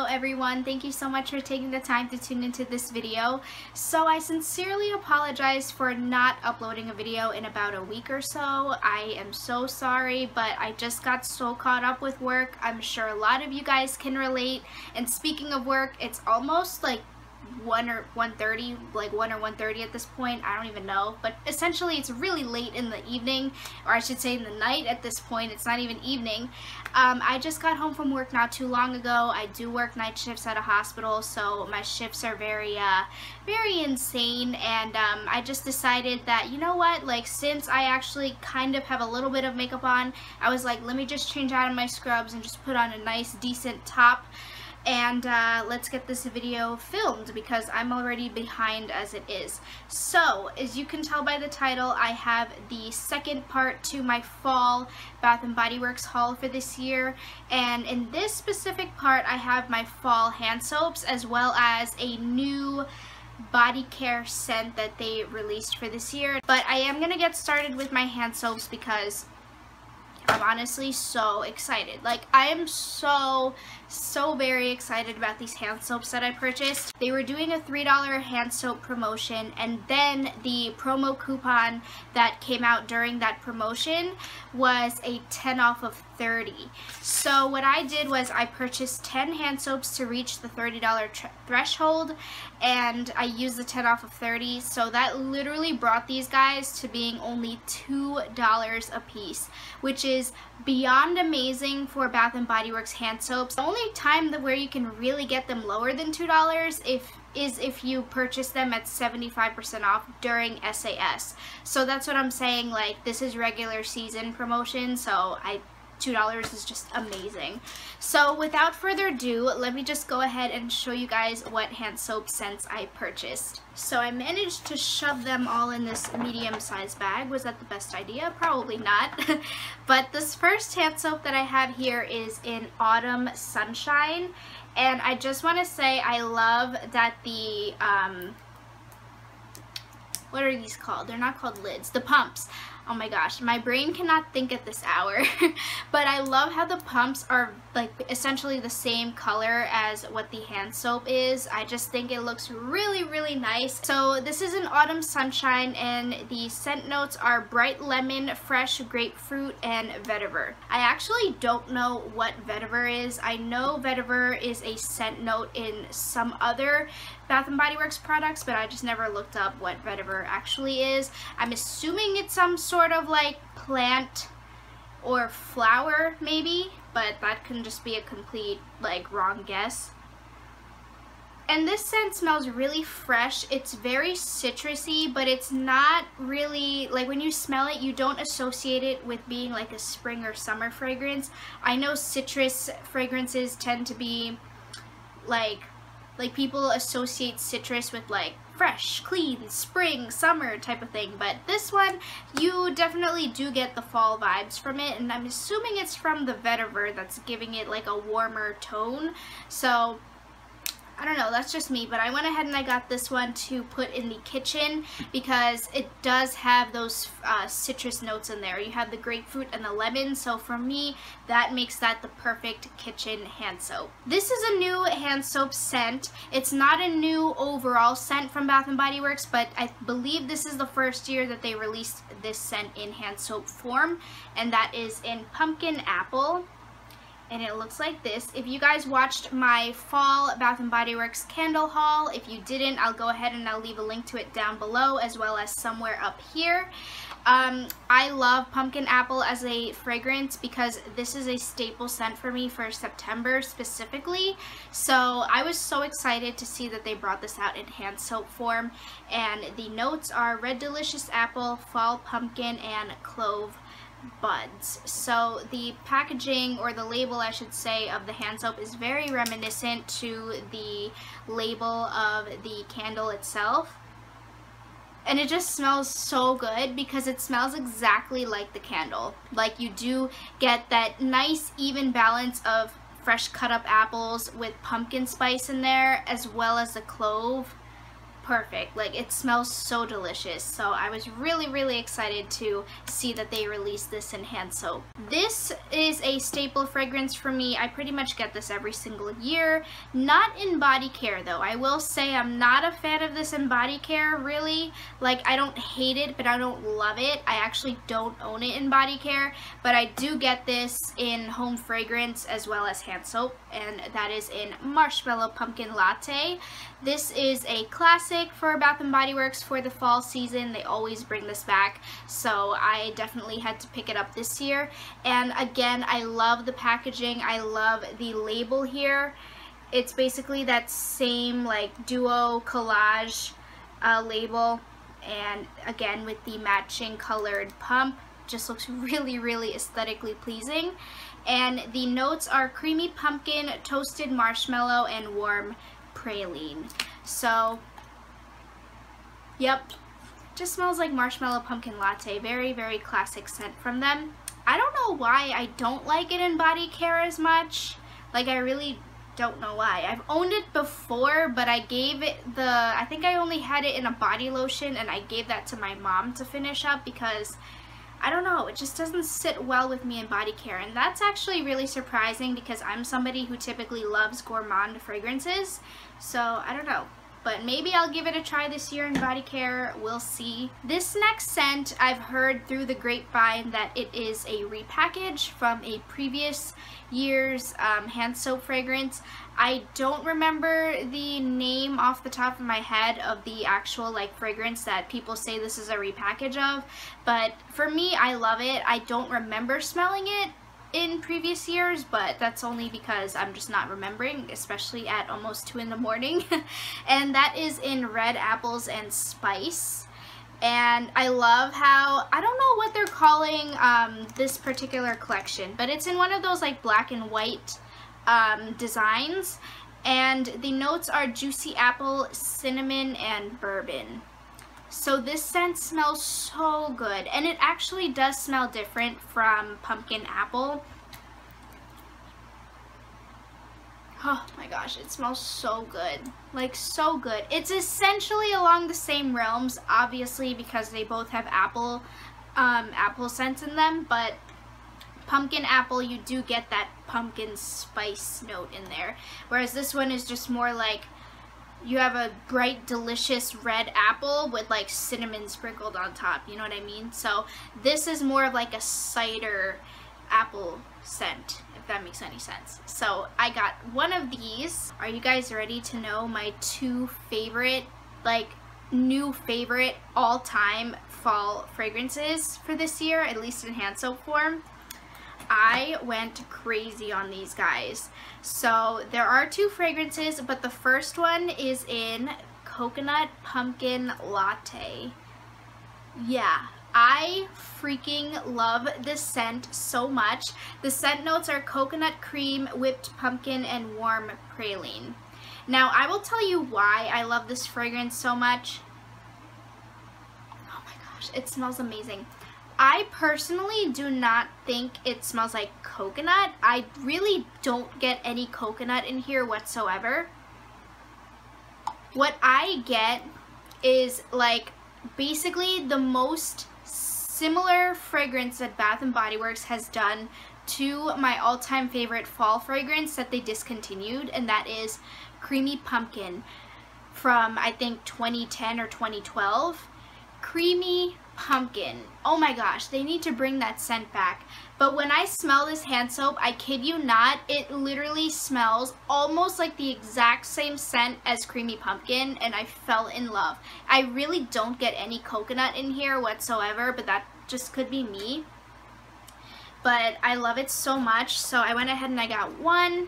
everyone, thank you so much for taking the time to tune into this video. So I sincerely apologize for not uploading a video in about a week or so. I am so sorry, but I just got so caught up with work. I'm sure a lot of you guys can relate. And speaking of work, it's almost like 1 or 1:30, like 1 or 1:30 at this point. I don't even know, but essentially it's really late in the evening, or I should say in the night at this point. It's not even evening. I just got home from work not too long ago. I do work night shifts at a hospital, so my shifts are very insane, and I just decided that, you know what, like, since I actually kind of have a little bit of makeup on, I was like, let me just change out of my scrubs and just put on a nice decent top. And let's get this video filmed because I'm already behind as it is. So, as you can tell by the title, I have the second part to my fall Bath & Body Works haul for this year. And in this specific part, I have my fall hand soaps as well as a new body care scent that they released for this year. But I am going to get started with my hand soaps because I'm honestly so excited. Like, I am so very excited about these hand soaps that I purchased. They were doing a $3 hand soap promotion, and then the promo coupon that came out during that promotion was a 10 off of 30. So what I did was I purchased 10 hand soaps to reach the $30 threshold, and I used the 10 off of 30. So that literally brought these guys to being only $2 a piece, which is beyond amazing for Bath & Body Works hand soaps. The only time where you can really get them lower than $2 is if you purchase them at 75% off during SAS. So that's what I'm saying, like, this is regular season promotion, so $2 is just amazing. So without further ado, let me just go ahead and show you guys what hand soap scents I purchased. So I managed to shove them all in this medium-sized bag. Was that the best idea? Probably not. But this first hand soap that I have here is in Autumn Sunshine, and I just want to say I love that the what are these called? They're not called lids. The pumps. Oh my gosh, my brain cannot think at this hour. But I love how the pumps are like essentially the same color as what the hand soap is. I just think it looks really nice. So this is an Autumn Sunshine, and the scent notes are bright lemon, fresh grapefruit, and vetiver. I actually don't know what vetiver is. I know vetiver is a scent note in some other Bath & Body Works products, but I just never looked up what vetiver actually is. I'm assuming it's some sort of like plant or flower maybe, but that can just be a complete like wrong guess. And this scent smells really fresh. It's very citrusy, but it's not really, like, when you smell it, you don't associate it with being like a spring or summer fragrance. I know citrus fragrances tend to be like people associate citrus with like fresh, clean, spring, summer type of thing, but this one, you definitely do get the fall vibes from it, and I'm assuming it's from the vetiver that's giving it like a warmer tone. So I don't know, that's just me, but I went ahead and I got this one to put in the kitchen because it does have those citrus notes in there. You have the grapefruit and the lemon, so for me, that makes that the perfect kitchen hand soap. This is a new hand soap scent. It's not a new overall scent from Bath & Body Works, but I believe this is the first year that they released this scent in hand soap form, and that is in Pumpkin Apple. And it looks like this. If you guys watched my fall Bath & Body Works candle haul, if you didn't, I'll go ahead and I'll leave a link to it down below as well as somewhere up here. I love Pumpkin Apple as a fragrance because this is a staple scent for me for September specifically. So I was so excited to see that they brought this out in hand soap form. And the notes are red delicious apple, fall pumpkin, and clove buds. So the packaging, or the label I should say, of the hand soap is very reminiscent to the label of the candle itself, and it just smells so good because it smells exactly like the candle. Like, you do get that nice even balance of fresh cut up apples with pumpkin spice in there, as well as the clove. perfect. Like, it smells so delicious. So I was really excited to see that they released this in hand soap. This is a staple fragrance for me. I pretty much get this every single year. Not in body care though. I will say I'm not a fan of this in body care, really. Like, I don't hate it, but I don't love it. I actually don't own it in body care, but I do get this in home fragrance as well as hand soap, and that is in Marshmallow Pumpkin Latte. This is a classic for Bath & Body Works for the fall season. They always bring this back, so I definitely had to pick it up this year. And again, I love the packaging. I love the label here. It's basically that same like duo collage label, and again with the matching colored pump. Just looks really aesthetically pleasing. And the notes are creamy pumpkin, toasted marshmallow, and warm praline. So, yep, just smells like Marshmallow Pumpkin Latte. Very classic scent from them. I don't know why I don't like it in body care as much. Like, I really don't know why. I've owned it before, but I gave it I think I only had it in a body lotion, and I gave that to my mom to finish up because I don't know, it just doesn't sit well with me in body care, and that's actually really surprising because I'm somebody who typically loves gourmand fragrances, so I don't know. But maybe I'll give it a try this year in body care, we'll see. This next scent, I've heard through the grapevine that it is a repackage from a previous year's hand soap fragrance. I don't remember the name off the top of my head of the actual like fragrance that people say this is a repackage of, but for me, I love it. I don't remember smelling it in previous years, but that's only because I'm just not remembering, especially at almost 2 in the morning. And that is in Red Apples and Spice. And I love how, I don't know what they're calling this particular collection, but it's in one of those like black and white designs, and the notes are juicy apple, cinnamon, and bourbon. So this scent smells so good, and it actually does smell different from pumpkin apple. Oh my gosh, it smells so good. Like, so good. It's essentially along the same realms, obviously, because they both have apple scents in them, but pumpkin apple, you do get that pumpkin spice note in there, whereas this one is just more like you have a bright, delicious red apple with like cinnamon sprinkled on top, you know what I mean? So this is more of like a cider apple scent, if that makes any sense. So I got one of these. Are you guys ready to know my 2 favorite, like new favorite all-time fall fragrances for this year, at least in hand soap form? I went crazy on these guys. So there are 2 fragrances, but the first one is in Coconut Pumpkin Latte. Yeah, I freaking love this scent so much. The scent notes are coconut cream, whipped pumpkin, and warm praline. Now, I will tell you why I love this fragrance so much. Oh my gosh, it smells amazing. I personally do not think it smells like coconut. I really don't get any coconut in here whatsoever. What I get is like basically the most similar fragrance that Bath & Body Works has done to my all-time favorite fall fragrance that they discontinued, and that is Creamy Pumpkin from I think 2010 or 2012. Creamy Pumpkin. Oh my gosh, they need to bring that scent back. But when I smell this hand soap, I kid you not, it literally smells almost like the exact same scent as Creamy Pumpkin, and I fell in love. I really don't get any coconut in here whatsoever, but that just could be me. But I love it so much, so I went ahead and I got 1.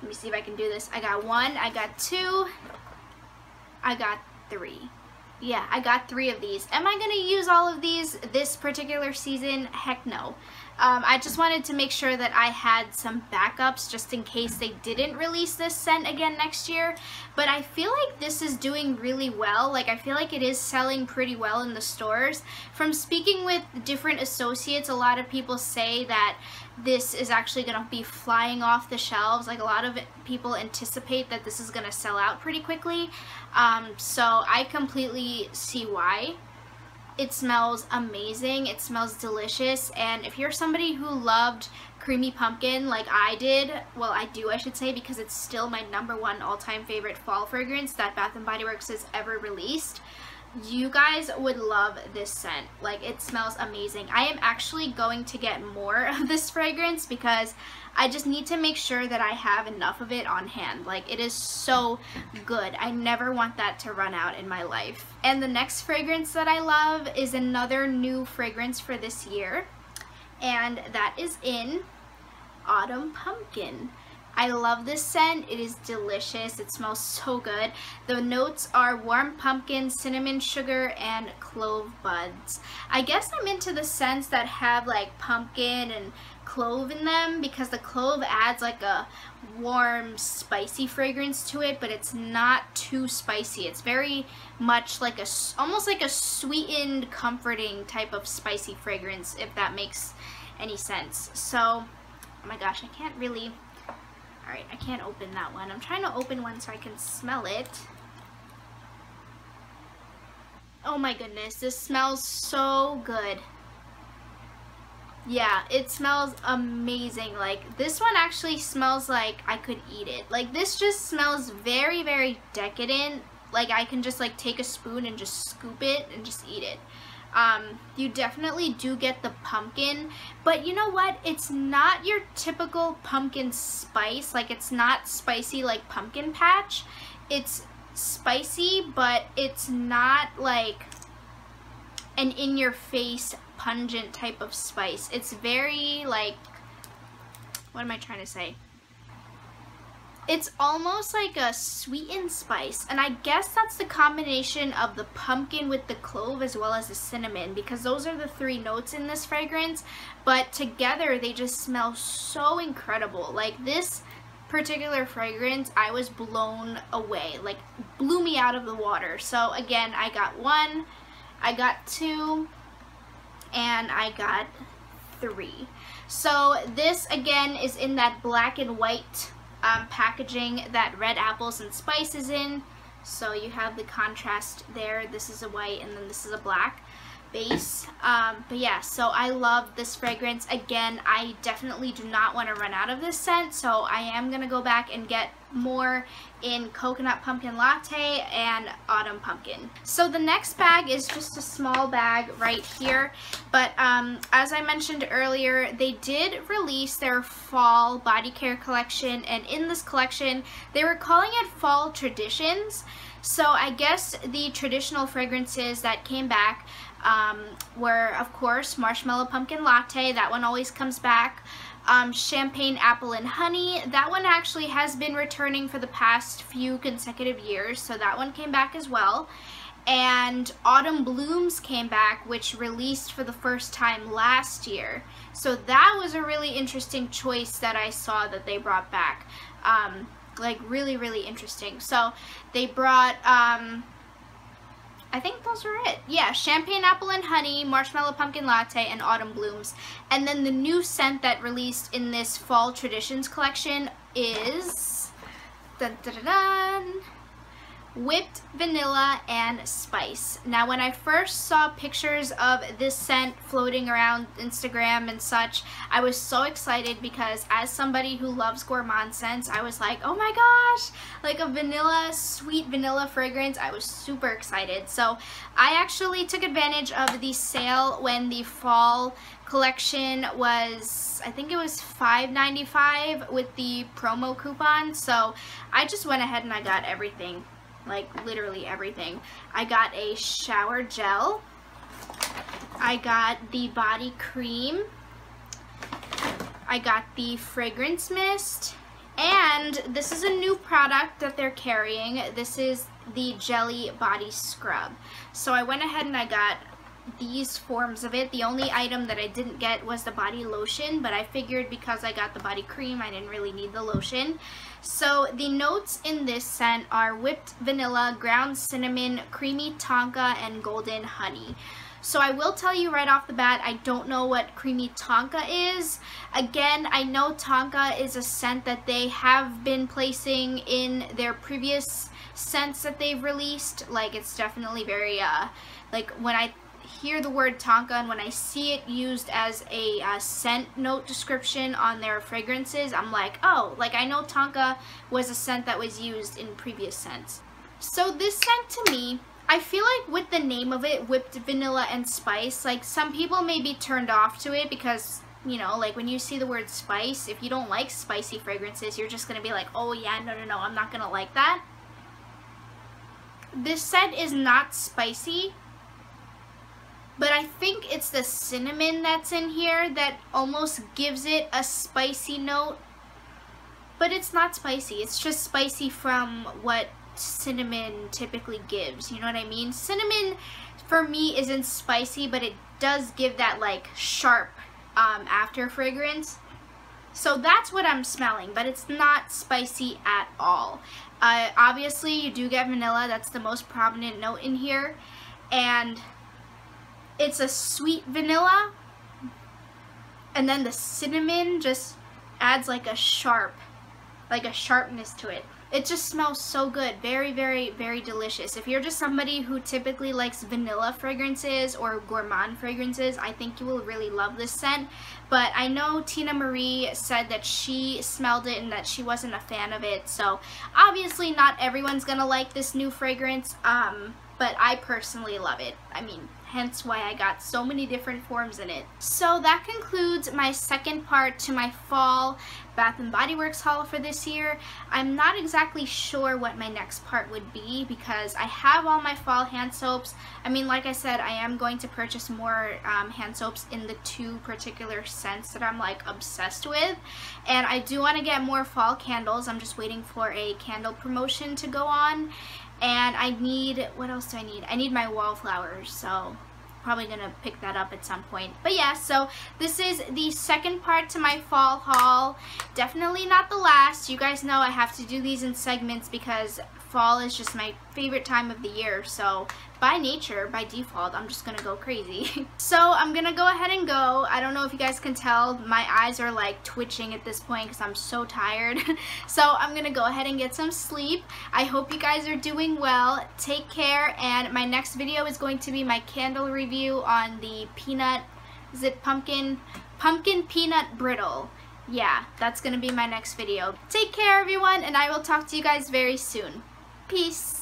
Let me see if I can do this. I got 1, I got 2, I got 3. Yeah, I got 3 of these. Am I going to use all of these this particular season? Heck no. I just wanted to make sure that I had some backups just in case they didn't release this scent again next year. But I feel like this is doing really well. Like, I feel like it is selling pretty well in the stores. From speaking with different associates, a lot of people say that this is actually going to be flying off the shelves. Like, a lot of people anticipate that this is going to sell out pretty quickly. So I completely see why. It smells amazing. It smells delicious. And if you're somebody who loved creamy pumpkin like I did, well, I do, I should say, because it's still my #1 all-time favorite fall fragrance that Bath & Body Works has ever released, you guys would love this scent. Like, it smells amazing. I am actually going to get more of this fragrance because I just need to make sure that I have enough of it on hand. Like, it is so good. I never want that to run out in my life. And the next fragrance that I love is another new fragrance for this year, and that is in Autumn Pumpkin. I love this scent. It is delicious. It smells so good. The notes are warm pumpkin, cinnamon sugar, and clove buds. I guess I'm into the scents that have like pumpkin and clove in them because the clove adds like a warm, spicy fragrance to it, but it's not too spicy. It's very much like almost like a sweetened, comforting type of spicy fragrance, if that makes any sense. So, oh my gosh, I can't really... Alright, I can't open that one. I'm trying to open one so I can smell it. Oh my goodness, this smells so good. Yeah, it smells amazing. Like, this one actually smells like I could eat it. Like, this just smells very, very decadent. Like, I can just like take a spoon and just scoop it and just eat it. You definitely do get the pumpkin, but you know what? It's not your typical pumpkin spice. Like, it's not spicy like pumpkin patch. It's spicy, but it's not like an in-your-face pungent type of spice. It's very like, what am I trying to say? It's almost like a sweetened spice, and I guess that's the combination of the pumpkin with the clove as well as the cinnamon, because those are the 3 notes in this fragrance, but together they just smell so incredible. Like, this particular fragrance, I was blown away, like blew me out of the water. So again, I got 1, I got 2, and I got 3. So this again is in that black and white packaging that Red Apples and Spice is in. So you have the contrast there. This is a white and then this is a black base. But yeah, so I love this fragrance. Again, I definitely do not want to run out of this scent, so I am going to go back and get more in Coconut Pumpkin Latte and Autumn Pumpkin. So the next bag is just a small bag right here, but as I mentioned earlier, they did release their fall body care collection, and in this collection they were calling it Fall Traditions. So I guess the traditional fragrances that came back were, of course, Marshmallow Pumpkin Latte. That one always comes back. Champagne Apple and Honey. That one actually has been returning for the past few consecutive years, so that one came back as well. And Autumn Blooms came back, which released for the first time last year. So that was a really interesting choice that I saw that they brought back. Like, really, really interesting. So they brought, I think those were it. Yeah, Champagne Apple and Honey, Marshmallow Pumpkin Latte, and Autumn Blooms. And then the new scent that released in this Fall Traditions collection is dun, dun, dun, dun, Whipped Vanilla and Spice. Now, when I first saw pictures of this scent floating around Instagram and such, I was so excited because as somebody who loves gourmand scents, I was like, oh my gosh, like a vanilla, sweet vanilla fragrance. I was super excited. So I actually took advantage of the sale when the fall collection was, I think it was $5.95 with the promo coupon. So I just went ahead and I got everything. Like, literally everything. I got a shower gel. I got the body cream. I got the fragrance mist. And this is a new product that they're carrying. This is the Jelly Body Scrub. So I went ahead and I got these forms of it. The only item that I didn't get was the body lotion, but I figured because I got the body cream, I didn't really need the lotion. So the notes in this scent are whipped vanilla, ground cinnamon, creamy tonka, and golden honey. So I will tell you right off the bat, I don't know what Creamy Tonka is. Again, I know Tonka is a scent that they have been placing in their previous scents that they've released. Like, it's definitely very, like, when I hear the word Tonka and when I see it used as a scent note description on their fragrances, I'm like, oh, like, I know Tonka was a scent that was used in previous scents. So this scent to me, I feel like with the name of it, whipped vanilla and spice, like, some people may be turned off to it because, you know, like, when you see the word spice, if you don't like spicy fragrances, you're just gonna be like, oh yeah, no, I'm not gonna like that. This scent is not spicy, but I think it's the cinnamon that's in here that almost gives it a spicy note. But it's not spicy, it's just spicy from what cinnamon typically gives, you know what I mean? Cinnamon for me isn't spicy, but it does give that like sharp after fragrance. So that's what I'm smelling, but it's not spicy at all. Obviously you do get vanilla, that's the most prominent note in here, and it's a sweet vanilla, and then the cinnamon just adds like a sharpness to it. It just smells so good. Very, very, very delicious. If you're just somebody who typically likes vanilla fragrances or gourmand fragrances, I think you will really love this scent. But I know Tina Marie said that she smelled it and that she wasn't a fan of it. So obviously not everyone's gonna like this new fragrance, but I personally love it. I mean, hence why I got so many different forms in it. So that concludes my second part to my fall Bath & Body Works haul for this year. I'm not exactly sure what my next part would be because I have all my fall hand soaps. I mean, like I said, I am going to purchase more hand soaps in the 2 particular scents that I'm like obsessed with. And I do want to get more fall candles. I'm just waiting for a candle promotion to go on. And I need, what else do I need? I need my wallflowers, so probably gonna pick that up at some point. But yeah, so this is the second part to my fall haul. Definitely not the last. You guys know I have to do these in segments because fall is just my favorite time of the year. So by nature, by default, I'm just gonna go crazy. So I'm gonna go ahead and go. I don't know if you guys can tell, my eyes are like twitching at this point because I'm so tired. So I'm gonna go ahead and get some sleep. I hope you guys are doing well. Take care, and my next video is going to be my candle review on the peanut, is it pumpkin peanut brittle. Yeah, that's gonna be my next video. Take care everyone, and I will talk to you guys very soon. Peace.